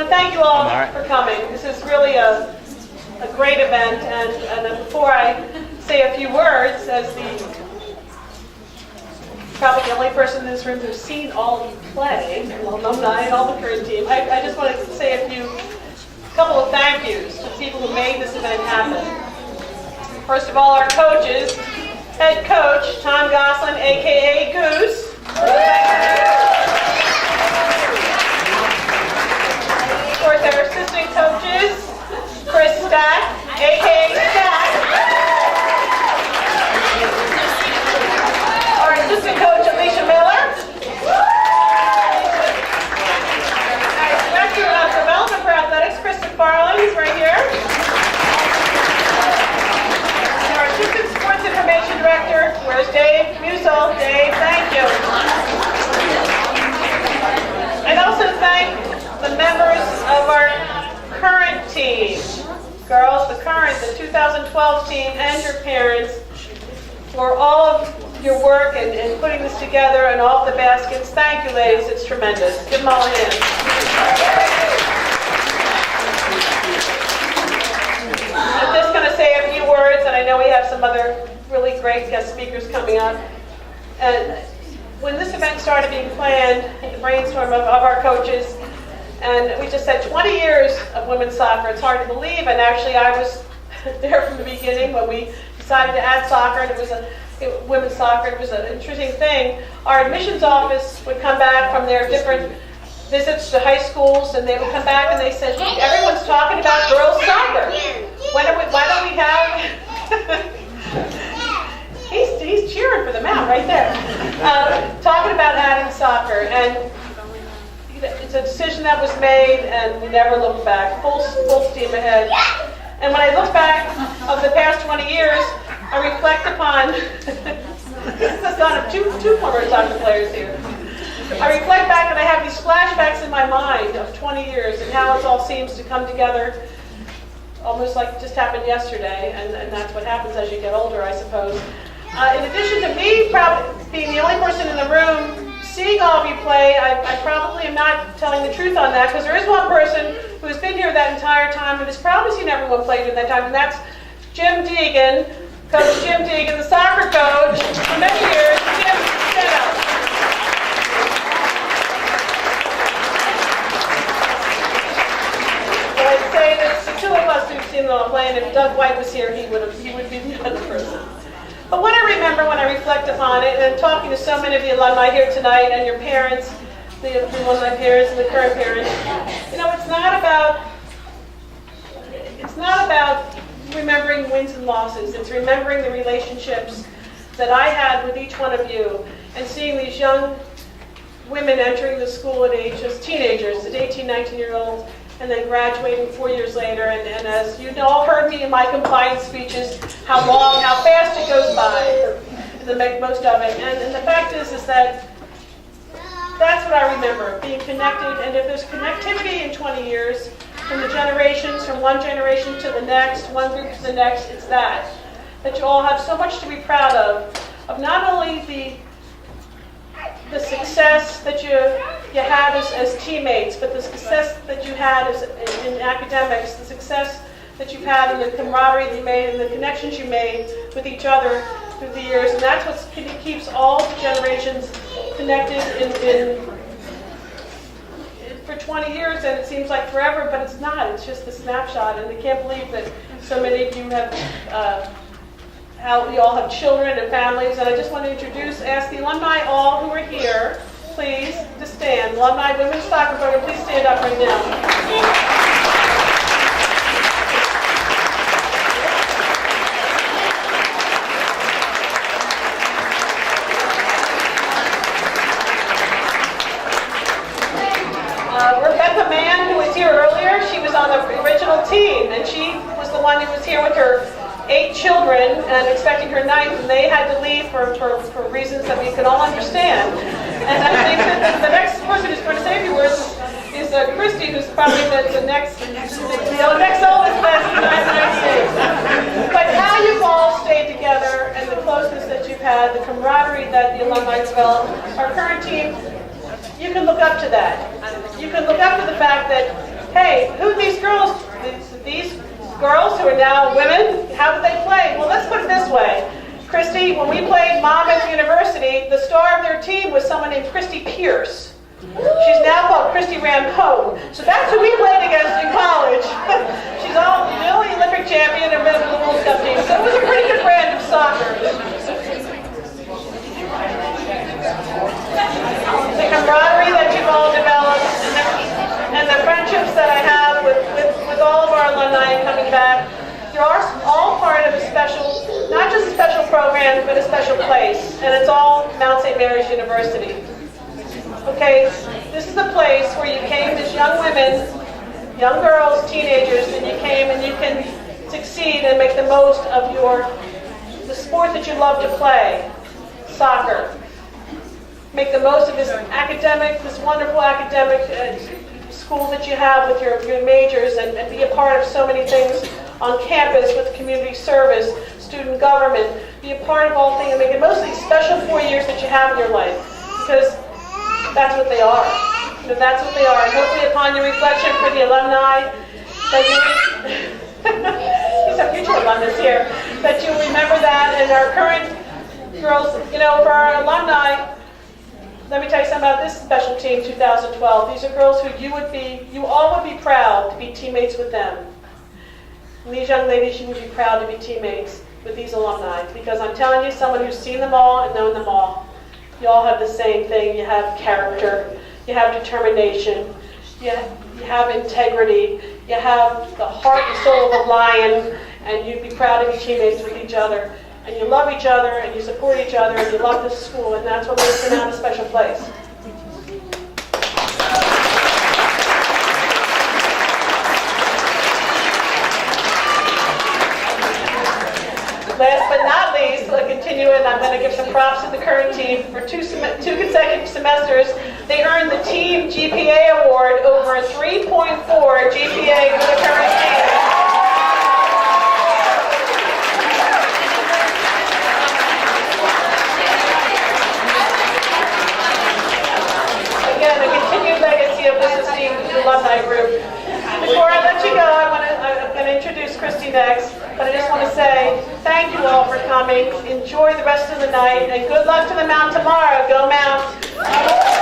want to thank you all for coming. This is really a great event, and before I say a few words, as probably the only person in this room who's seen all of you play, alumni and all the current team, I just want to say a couple of thank yous to people who made this event happen. First of all, our coaches, head coach Tom Goslin, aka Goose. Of course, our assistant coaches, Chris Stack, aka Stack. Our assistant coach, Alicia Miller. Our director of development for athletics, Kristen Farley, is right here. And our assistant sports information director, where's Dave Musel? Dave, thank you. I'd also thank the members of our current team, girls, the 2012 team, and your parents for all of your work and putting this together and all of the baskets. Thank you, ladies. It's tremendous. Give them all a hand. I'm just going to say a few words, and I know we have some other really great guest speakers coming up. And when this event started being planned, the brainstorm of our coaches, and we just said 20 years of women's soccer. It's hard to believe, and actually I was there from the beginning when we decided to add soccer, and women's soccer. It was an interesting thing. Our admissions office would come back from their different visits to high schools, and they would come back and they said, everyone's talking about girls soccer. Why don't we have... He's cheering for the mount right there. Talking about adding soccer, and it's a decision that was made, and we never looked back. Full steam ahead. And when I look back of the past 20 years, I reflect upon this is the son of two former soccer players here. I reflect back and I have these flashbacks in my mind of 20 years and how it all seems to come together, almost like it just happened yesterday, and that's what happens as you get older, I suppose. In addition to me probably being the only person in the room seeing all of you play, I probably am not telling the truth on that, because there is one person who has been here that entire time and has probably seen everyone play during that time, and that's Jim Deegan, Coach Jim Deegan, the soccer coach for many years. Jim, stand up. So I'd say that the two of us who've seen them all play, and if Doug White was here, he would be the other person. But what I remember when I reflect upon it, and talking to so many of the alumni here tonight, and your parents, the alumni parents and the current parents, it's not about remembering wins and losses. It's remembering the relationships that I had with each one of you, and seeing these young women entering the school at age as teenagers, at 18, 19-year-olds, and then graduating 4 years later. And as you all heard me in my compliance speeches, how fast it goes by, to make most of it. And the fact is that that's what I remember, being connected. And if there's connectivity in 20 years, from the generations, from one generation to the next, one group to the next, it's that you all have so much to be proud of not only the success that you had as teammates, but the success that you had in academics, the success that you've had in the camaraderie that you made and the connections you made with each other through the years. And that's what keeps all the generations connected for 20 years, and it seems like forever, but it's not. It's just a snapshot, and I can't believe that so many of you you all have children and families. And I just want to ask the alumni all who are here, please, to stand. Alumni Women's Soccer Program, please stand up right now. Rebecca Mann, who was here earlier, she was on the original team, and she was the one who was here with her 8 children and expecting her 9th, and they had to leave for reasons that we can all understand. And I think that the next person who's going to say a few words is Christy, who's probably the next oldest best in the United States. But how you've all stayed together and the closeness that you've had, the camaraderie that the alumni developed, our current team, you can look up to that. You can look up to the fact that hey, who these girls, these girls who are now women, how did they play? Well, let's put it this way. Christy, when we played Monmouth University, the star of their team was someone named Christy Pierce. She's now called Christy Rampone. So that's who we played against in college. She's all the only Olympic champion and member of the World Cup team. So it was a pretty good brand of soccer. The camaraderie that you've all developed and the friendships that I have with all of our alumni coming back, you're all part of a special, not just a special program, but a special place. And it's all Mount St. Mary's University. Okay, this is a place where you came as young women, young girls, teenagers, and you came and you can succeed and make the most of the sport that you love to play, soccer. Make the most of this wonderful academic school that you have with your majors and be a part of so many things on campus with community service, student government. Be a part of all things and make the most of these special 4 years that you have in your life. Because that's what they are. That's what they are. And hopefully upon your reflection for the alumni, that these are future alumnus here, that you remember that. And our current girls, for our alumni, let me tell you something about this special team 2012. These are girls who you all would be proud to be teammates with them. And these young ladies, you would be proud to be teammates with these alumni. Because I'm telling you, someone who's seen them all and known them all, you all have the same thing. You have character, you have determination, you have integrity, you have the heart and soul of a lion, and you'd be proud to be teammates with each other. And you love each other, and you support each other, and you love this school, and that's what makes it a special place. Last but not least, I'll continue, and I'm going to give some props to the current team. For two consecutive semesters, they earned the Team GPA Award over a 3.4 GPA for the current team. Again, a continued legacy of this esteemed alumni group. Before I let you go, I'm going to introduce Christy next, but I just want to say thank you all for coming. Enjoy the rest of the night, and good luck to the Mount tomorrow. Go Mount!